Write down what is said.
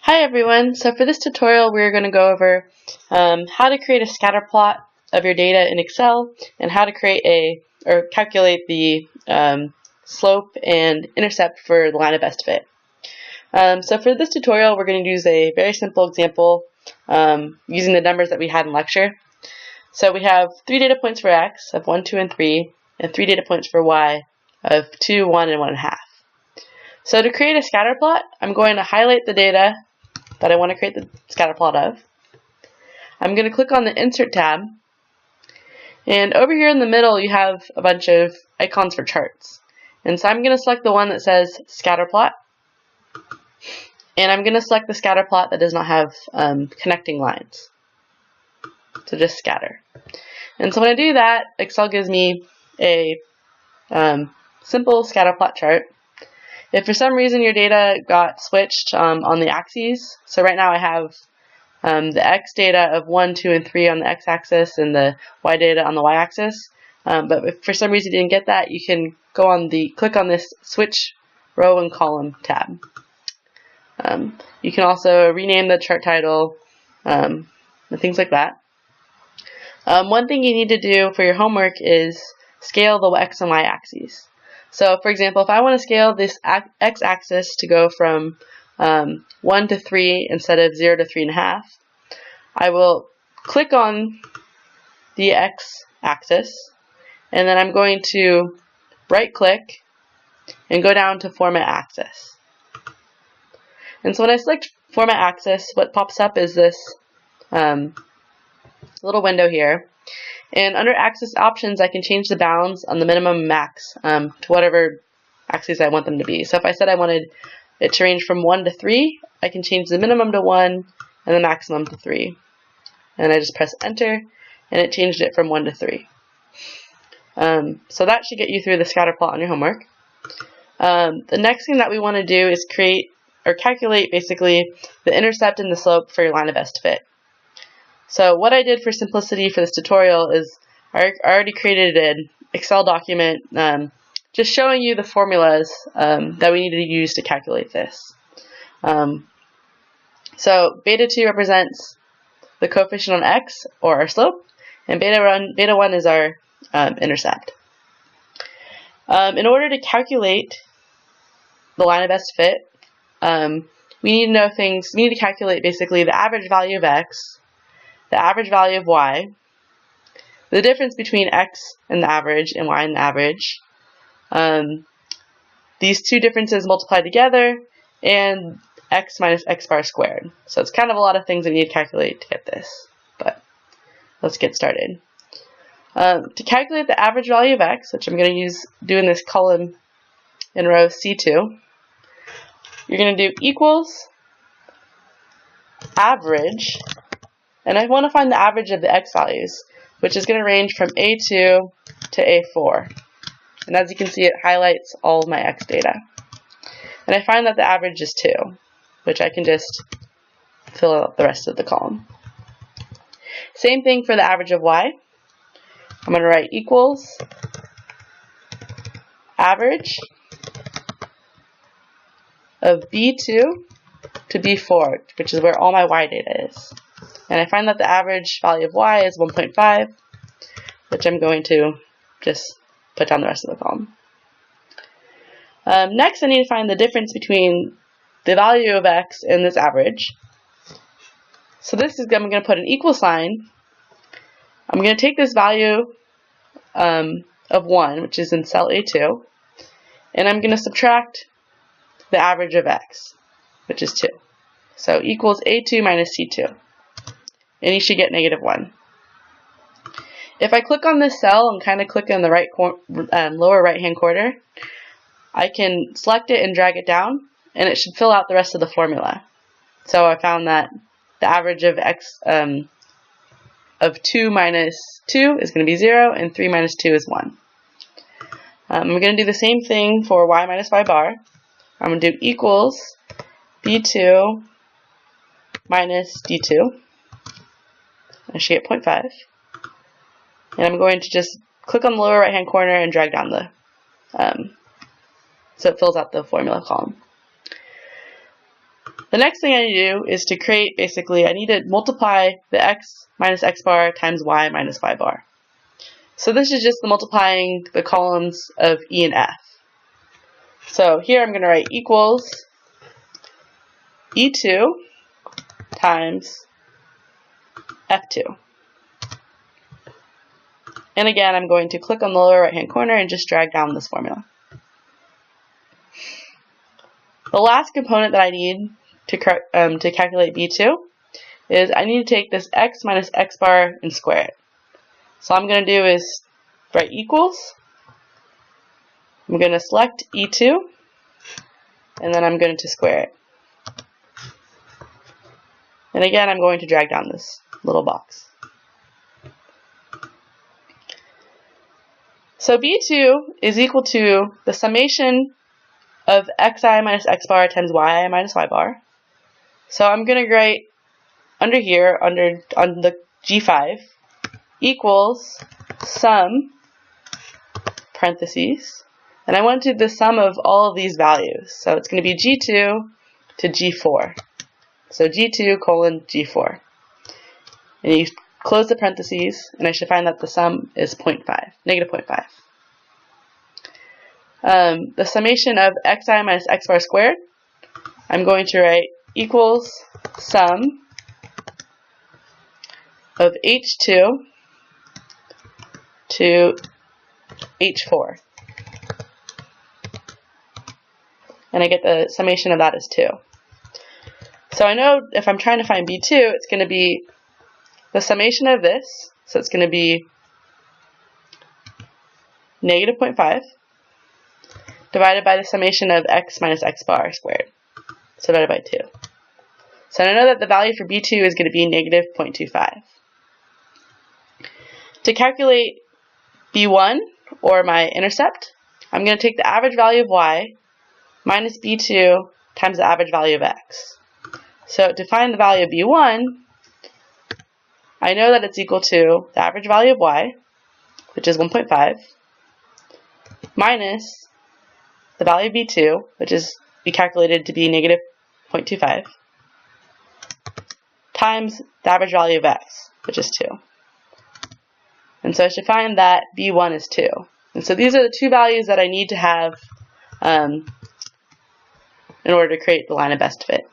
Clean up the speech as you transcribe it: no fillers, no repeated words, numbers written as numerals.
Hi everyone, so for this tutorial we're going to go over how to create a scatter plot of your data in Excel and how to calculate the slope and intercept for the line of best fit. So for this tutorial we're going to use a very simple example using the numbers that we had in lecture. So we have 3 data points for X of 1, 2, and 3, and 3 data points for Y of 2, 1, and 1.5. So to create a scatter plot, I'm going to highlight the data that I want to create the scatter plot of. I'm going to click on the Insert tab, and over here in the middle you have a bunch of icons for charts. And so I'm going to select the one that says scatter plot, and I'm going to select the scatter plot that does not have connecting lines. So just scatter. And so when I do that, Excel gives me a simple scatter plot chart. If for some reason your data got switched on the axes, so right now I have the X data of 1, 2, and 3 on the X-axis and the Y data on the Y-axis, but if for some reason you didn't get that, you can go on click on this Switch Row and Column tab. You can also rename the chart title and things like that. One thing you need to do for your homework is scale the X and Y axes. So for example, if I want to scale this X-axis to go from 1 to 3 instead of 0 to 3.5, I will click on the X-axis, and then I'm going to right-click and go down to Format Axis. And so when I select Format Axis, what pops up is this little window here. And under Axis Options, I can change the bounds on the minimum and max to whatever axes I want them to be. So if I said I wanted it to range from 1 to 3, I can change the minimum to 1 and the maximum to 3. And I just press Enter, and it changed it from 1 to 3. So that should get you through the scatter plot on your homework. The next thing that we want to do is calculate basically the intercept and the slope for your line of best fit. So what I did for simplicity for this tutorial is I already created an Excel document just showing you the formulas that we need to use to calculate this. So beta 2 represents the coefficient on X, or our slope, and beta 1 is our intercept. In order to calculate the line of best fit, we need to know things. We need to calculate basically the average value of X, the average value of Y, the difference between X and the average and Y and the average, these two differences multiplied together, and X minus X bar squared. So it's kind of a lot of things that we need to calculate to get this, but let's get started. To calculate the average value of X, which I'm going to use doing this column in row C2, you're going to do equals average. And I want to find the average of the X values, which is going to range from A2 to A4. And as you can see, it highlights all of my X data. And I find that the average is 2, which I can just fill out the rest of the column. Same thing for the average of Y. I'm going to write equals average of B2 to B4, which is where all my Y data is. And I find that the average value of Y is 1.5, which I'm going to just put down the rest of the column. Next, I need to find the difference between the value of X and this average. So this is, I'm going to put an equal sign. I'm going to take this value of 1, which is in cell A2, and I'm going to subtract the average of X, which is 2. So equals A2 minus C2. And you should get -1. If I click on this cell and kind of click on the lower right hand corner, I can select it and drag it down, and it should fill out the rest of the formula. So I found that the average of X of 2 minus 2 is going to be 0, and 3 minus 2 is 1. I'm going to do the same thing for Y minus Y bar. I'm going to do equals B2 minus D2. I should get 0.5. And I'm going to just click on the lower right hand corner and drag down so it fills out the formula column. The next thing I need to do is to create, basically, I need to multiply the x minus x bar times y minus y bar. So this is just the multiplying the columns of E and F. So here I'm going to write equals E2 times F2. And again, I'm going to click on the lower right hand corner and just drag down this formula. The last component that I need to calculate B2 is I need to take this x minus x bar and square it. So all I'm going to do is write equals. I'm going to select E2, and then I'm going to square it. And again, I'm going to drag down this little box. So B2 is equal to the summation of xi minus x bar times yi minus y bar. So I'm going to write under here, on the G5, equals sum, parentheses, and I want to do the sum of all of these values. So it's going to be G2 to G4. So G2 colon G4. And you close the parentheses, and I should find that the sum is 0.5, negative 0.5. The summation of xi minus x bar squared, I'm going to write equals sum of H2 to H4. And I get the summation of that is 2. So I know if I'm trying to find B2, it's going to be the summation of this, so it's going to be negative 0.5 divided by the summation of x minus x bar squared, so divided by 2. So I know that the value for B2 is going to be negative 0.25. To calculate B1, or my intercept, I'm going to take the average value of y minus B2 times the average value of x. So to find the value of B1, I know that it's equal to the average value of y, which is 1.5, minus the value of B2, which is be calculated to be negative 0.25, times the average value of x, which is 2. And so I should find that B1 is 2. And so these are the two values that I need to have in order to create the line of best fit.